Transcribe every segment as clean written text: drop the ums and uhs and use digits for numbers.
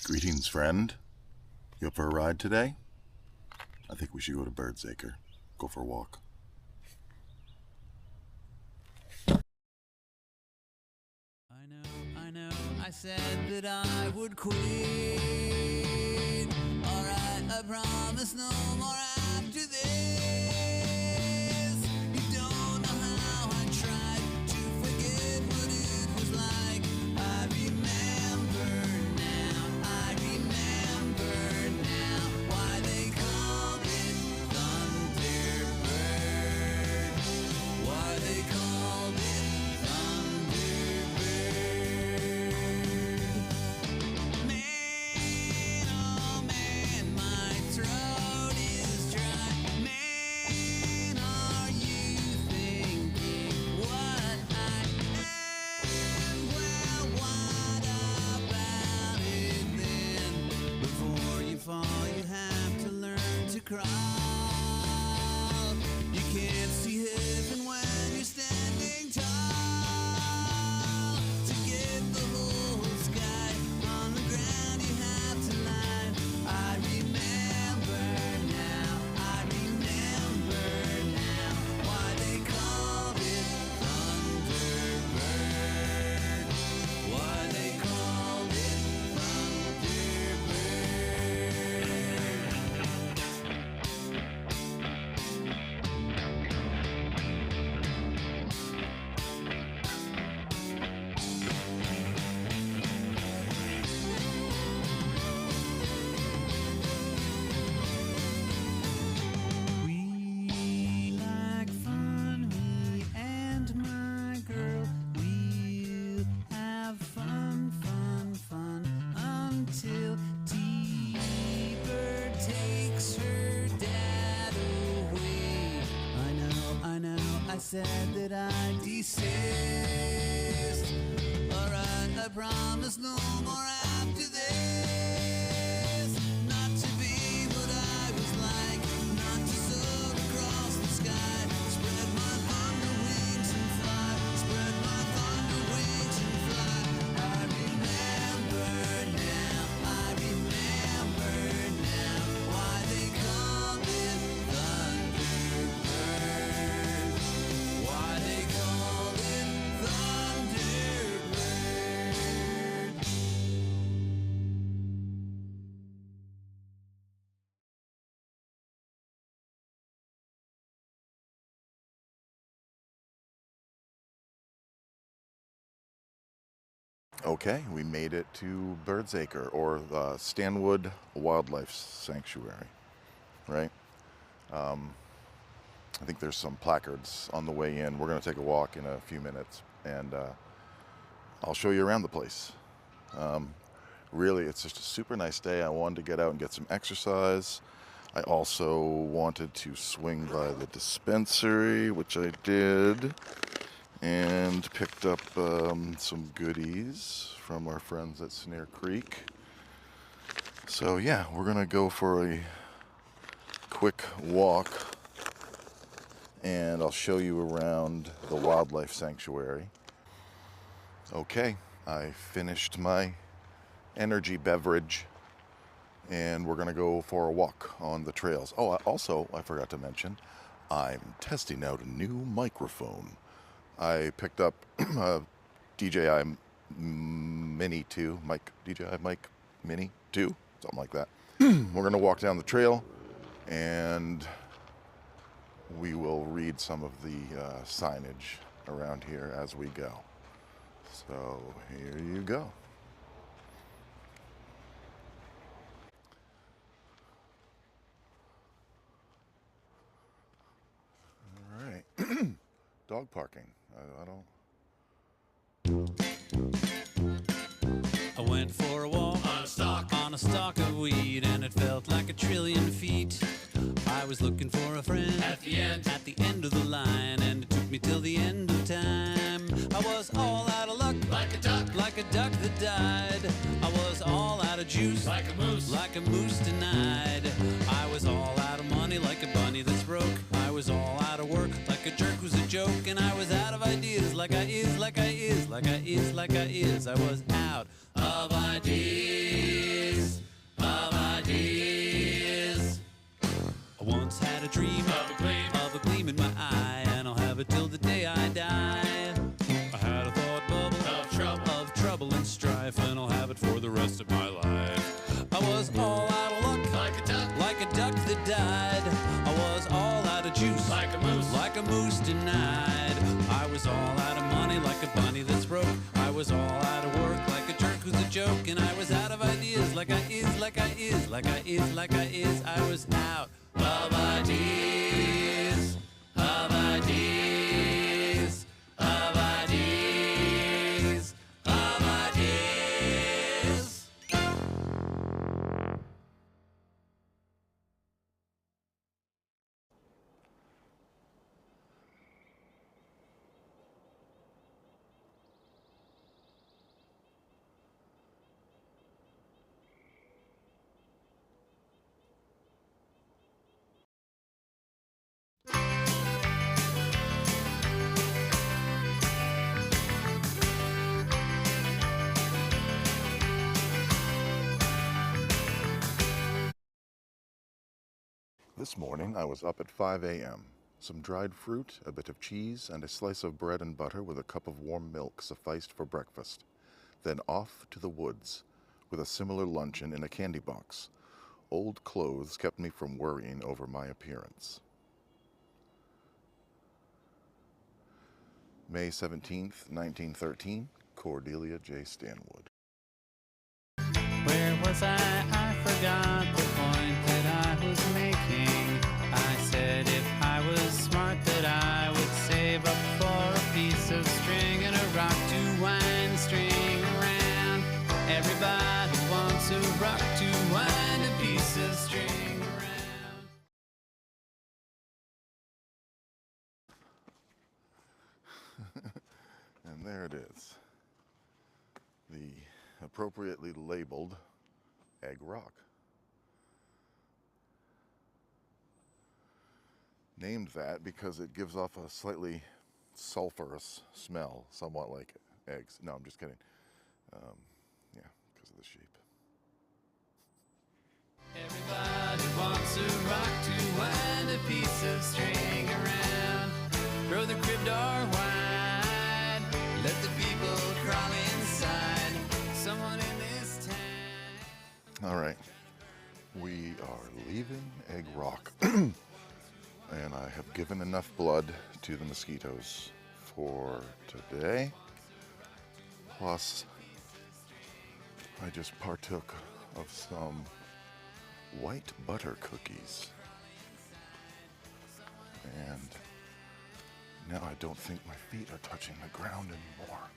Greetings, friend. You up for a ride today? I think we should go to Bird's Acre. Go for a walk. I know, I said that I would quit. Alright, I promise no more after this. You don't know how I tried to forget what it was like. I remember now why they called it Thunderbird. Why they called it Thunderbird. Man, oh man, my throat is dry. Man, are you thinking what I am? Well, what about it then? Before you fall, you have to learn to crawl. You can't see heaven when you're standing tall. To get the whole sky on the ground, you have to lie. I remember now why they called it Thunderbird. Why they called it We like fun, me and my girl. We'll have fun until T-Bird takes her dad away. I know, I said that I'd desist. Alright, I promise no more after this. Not to be what I was like, not to soar across the sky. Spread my thunder wings and fly. Spread my thunder wings and fly. I remember now why they called it Thunderbird. Why they called it Thunderbird. Okay, we made it to Bird's Acre, or Stanwood Wildlife Sanctuary, right? I think there's some placards on the way in. We're going to take a walk in a few minutes, and I'll show you around the place. Really, it's just a super nice day. I wanted to get out and get some exercise. I also wanted to swing by the dispensary, which I did, and picked up some goodies from our friends at Snare Creek. So yeah, we're gonna go for a quick walk, and I'll show you around the wildlife sanctuary. Okay, I finished my energy beverage, and we're gonna go for a walk on the trails. Oh, also, I forgot to mention, I'm testing out a new microphone. I picked up a DJI Mini 2, DJI Mic Mini 2, something like that. We're gonna walk down the trail, and we will read some of the signage around here as we go. So here you go. All right. Dog parking. I don't. I went for a walk on a stalk of weed, and it felt like 1,000,000,000 feet. I was looking for a friend at the end of the line, and it took me till the end of time. I was all out of luck, like a duck that died. I was all out of juice, like a moose denied. I was all out of money, like a bunny that's broke. I was all out of work, like a jerk who's a joke. And I was out of ideas, like I is. I was out of ideas. had a dream of a gleam in my eye, and I'll have it till the day I die. I had a thought bubble of trouble and strife, and I'll have it for the rest of my life. I was all out of luck, like a duck that died. I was all out of juice, like a moose denied. I was all out of money, like a bunny that's broke. I was all out of work, like a jerk who's a joke. And I was out of ideas, like I is. I was out of ideas, of ideas, of ideas, of ideas. This morning I was up at 5 a.m. Some dried fruit, a bit of cheese, and a slice of bread and butter with a cup of warm milk sufficed for breakfast. Then off to the woods, with a similar luncheon in a candy box. Old clothes kept me from worrying over my appearance. May 17th, 1913, Cordelia J. Stanwood. Where was I? I forgot the point that I was making. I said if I was smart that I would save up for a piece of string and a rock to wind the string around. Everybody wants a rock to wind a piece of string around. And there it is. The appropriately labeled egg rock. Named that because it gives off a slightly sulfurous smell, somewhat like eggs. No, I'm just kidding. Yeah, because of the shape. Everybody wants a rock to wind a piece of string around. Throw the crib door wide. Let the people crawl inside. Someone in this town. All right, we are leaving Egg Rock. And I have given enough blood to the mosquitoes for today. Plus, I just partook of some white butter cookies. And now I don't think my feet are touching the ground anymore.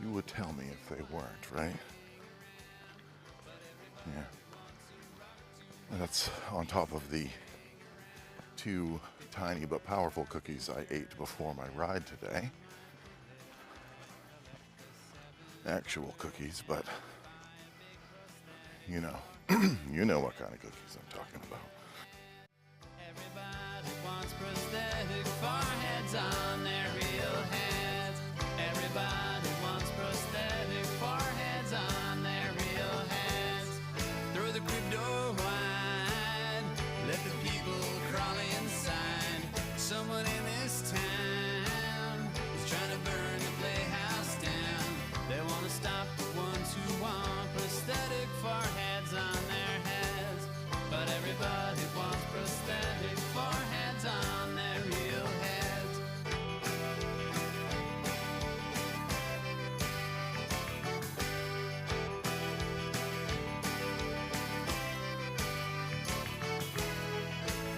You would tell me if they weren't, right? Yeah. And that's on top of the 2 tiny but powerful cookies I ate before my ride today. Actual cookies, but you know, you know what kind of cookies I'm talking about. Everybody wants prosthetic foreheads on their real heads. Everybody wants prosthetic foreheads on their real heads. Throw the crib door wide. Let the people crawl inside. Someone in this town is trying to burn the playhouse down. They want to stop the ones who want prosthetic foreheads on their heads. But everybody wants prosthetic foreheads on their real heads.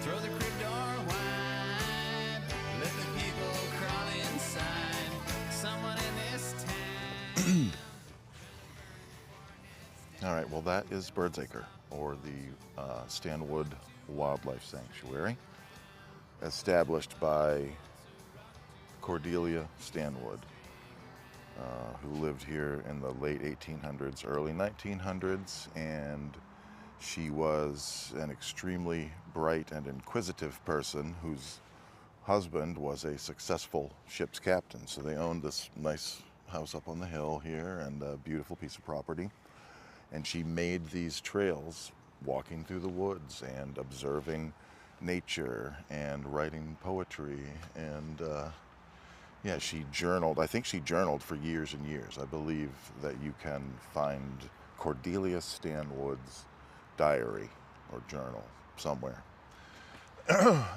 Throw the crib door wide. Let the people crawl inside. Someone in this town. All right, well, that is Bird's Acre, or the Stanwood Wildlife Sanctuary, established by Cordelia Stanwood, who lived here in the late 1800s, early 1900s, and she was an extremely bright and inquisitive person whose husband was a successful ship's captain. So they owned this nice house up on the hill here and a beautiful piece of property. And she made these trails walking through the woods and observing nature and writing poetry. And yeah, she journaled. I think she journaled for years and years. I believe that you can find Cordelia Stanwood's diary or journal somewhere.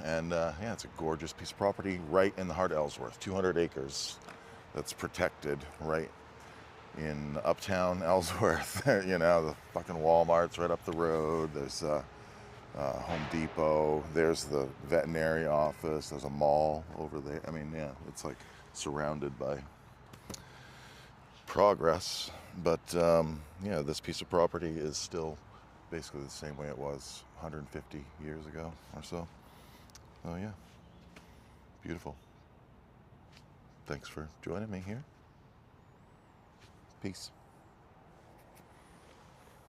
And yeah, it's a gorgeous piece of property right in the heart of Ellsworth, 200 acres that's protected right in uptown Ellsworth. You know, the fucking Walmart's right up the road. There's Home Depot. There's the veterinary office. There's a mall over there. I mean, yeah, it's like surrounded by progress. But yeah, this piece of property is still basically the same way it was 150 years ago or so. Oh yeah, beautiful. Thanks for joining me here. Peace.